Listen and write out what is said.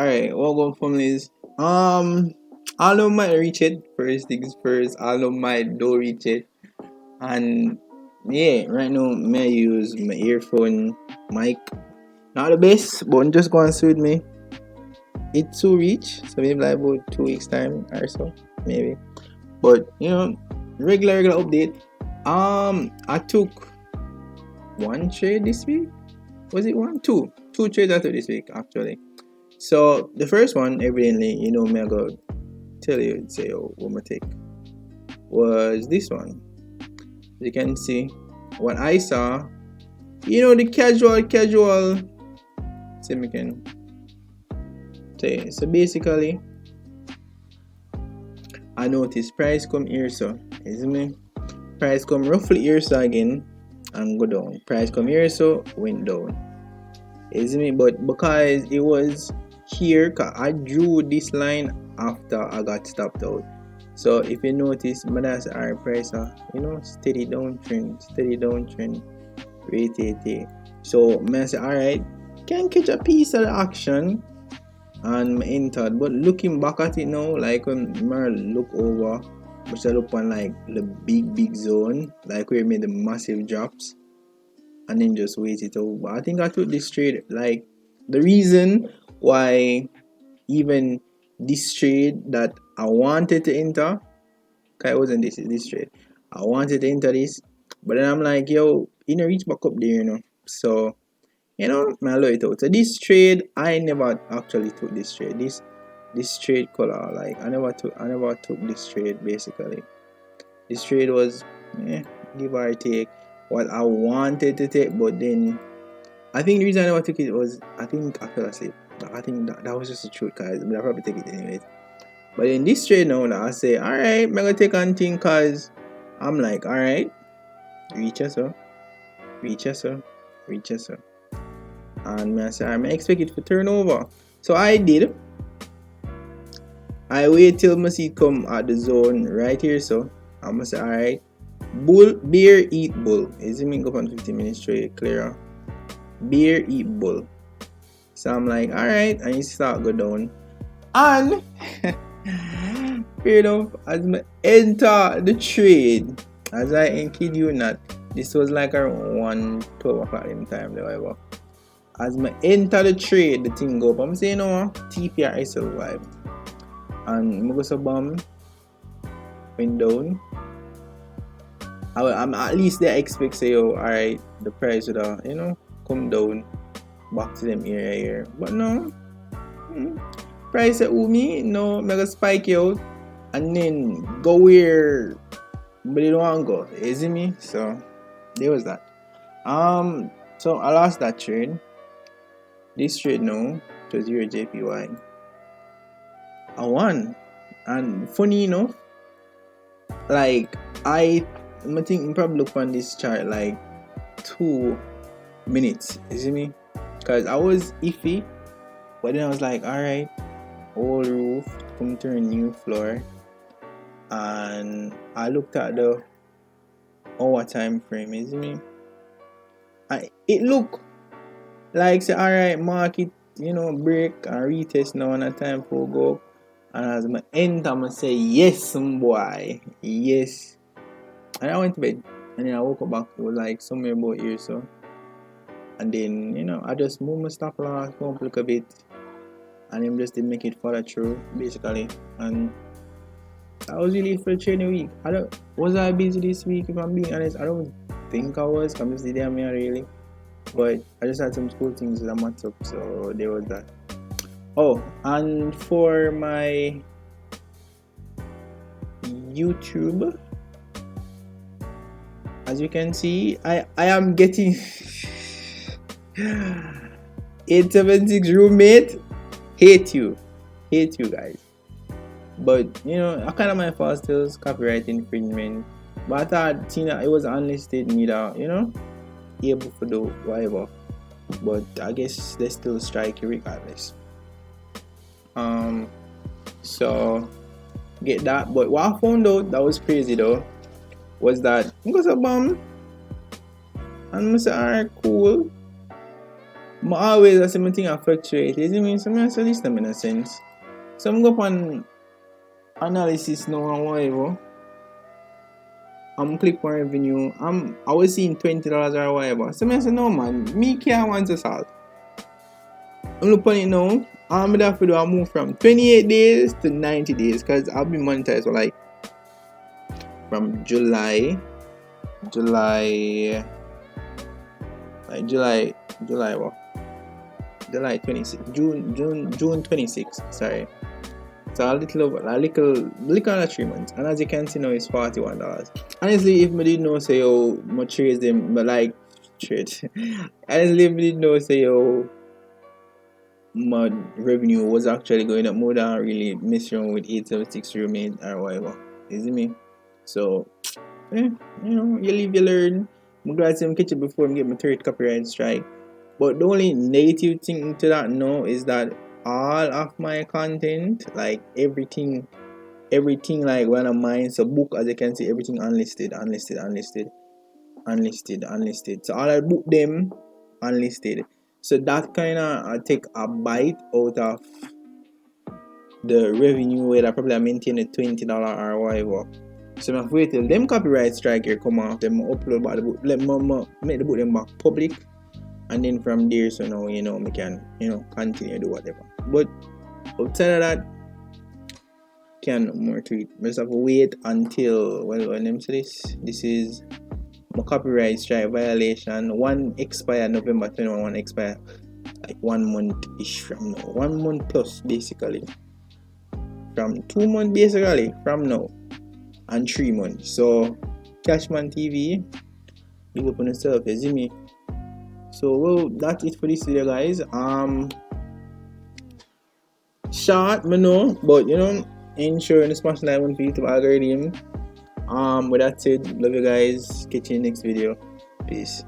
Alright, what go families? All of my reach it. First things first, all of my do reach it. And yeah, right now may use my earphone mic. Not the best, but just go and suit me. It to reach, so maybe like about 2 weeks time or so, maybe. But regular update. I took one trade this week. Was it one? Two trades I took this week actually. So the first one, evidently, me I go tell you, say, what my take was this one. You can see what I saw. The casual. See me can say. So basically, I noticed price come here, so is me. Price come roughly here, so again, and go down. Price come here, so went down. Is me, but because it was here, I drew this line after I got stopped out. So if you notice, that's our price, steady downtrend, rate. So I say, alright, can catch a piece of the action and entered. But looking back at it now, like when I look over, which I look on like the big zone, like where we made the massive drops, and then just wait it out. But I think I took this trade, like the reason why even this trade that I wanted to enter, okay, it wasn't this trade. I wanted to enter this, but then I'm like, yo, reach back up there, So, I allow it out. So this trade, I never actually took this trade. This trade color, like I never took this trade basically. This trade was give or take what I wanted to take, but then I think the reason I never took it was I think I fell asleep. I think that was just the truth, guys. But I'll probably take it anyways. But in this trade now, I say, alright, I'm gonna take on thing because I'm like, alright, reach us. And I say, I expect it to turn over. So I did. I wait till I see it come at the zone right here, so I'm gonna say, alright, bear eat bull. Is it mean go on 15 minutes straight clear? Bear eat bull. So I'm like, alright, and you start go down. And fair enough, as I enter the trade, as I ain't kid you not, this was like around 1:12 o'clock in time, whatever. As I enter the trade, the thing go up. I'm saying, TPR is survive. And I go so bomb, went down. I'm at least they expect say, alright, the price would come down back to them area here. But no. Price at me, no, mega spike out and then go where but they don't want to go. You see me? So there was that. So I lost that trade. This trade now, it was your JPY. I won. And funny enough, like I think you probably look on this chart like 2 minutes. You see me? Because I was iffy, but then I was like, alright, old roof, come to a new floor. And I looked at the hour time frame, you see me? And it looked like say, alright, market, break and retest now and a time for go. And as I enter, I say, yes, boy, yes. And I went to bed. And then I woke up back, it was like somewhere about here, so. And then, I just moved my stop loss, go up a little bit. And then just didn't make it follow through, basically. And I was really for training week. Was I busy this week, if I'm being honest? I don't think I was, I'm just there, really. But I just had some school things that I'm up, so there was that. Oh, and for my YouTube, as you can see, I am getting 876 roommate. Hate you guys. But I kind of my fault still copyright infringement. But I thought it was unlisted media, able to do whatever. But I guess they still strike you regardless. So get that. But what I found out that was crazy though was that I got a bomb and I said, alright, cool. I always I say my thing I fluctuate. You see me? So I say this doesn't make no sense. So I'm go on analysis now and whatever. I'm click on revenue. I was seeing $20 or whatever. So I say no man, me can't want to salt. I'm looking at it now. I'm gonna have to do a move from 28 days to 90 days because I'll be monetized for like from July what? July 26, June 26. Sorry. So a little under 3 months. And as you can see now, it's $41. Honestly, if I didn't know say yo, my trades them, but like trade. Honestly, if I didn't know say yo, my revenue was actually going up more than really mess around with 876 remain or whatever. You see me? So, you live, you learn. I'm glad to catch it before I get my third copyright strike. But the only negative thing to that now is that all of my content, like everything like when I mine, so book as you can see, everything unlisted. So all I book them unlisted. So that kinda take a bite out of the revenue where I probably maintain a $20 or whatever. So I have to wait till them copyright strike here come off, them upload back the book, let me make the book them back public, and then from there so now we can continue do whatever. But outside of that, can more to it. I just have to wait until when them say this is my copyright strike violation. One expire November 21, one expire like 1 month ish from now. 1 month plus basically. From 2 months basically from now. And 3 months. So Cashman TV, big up on yourself, you see me. So well, that's it for this video guys. Short, I know, but ensure to smash like one for YouTube algorithm. With that said, love you guys. Catch you in the next video. Peace.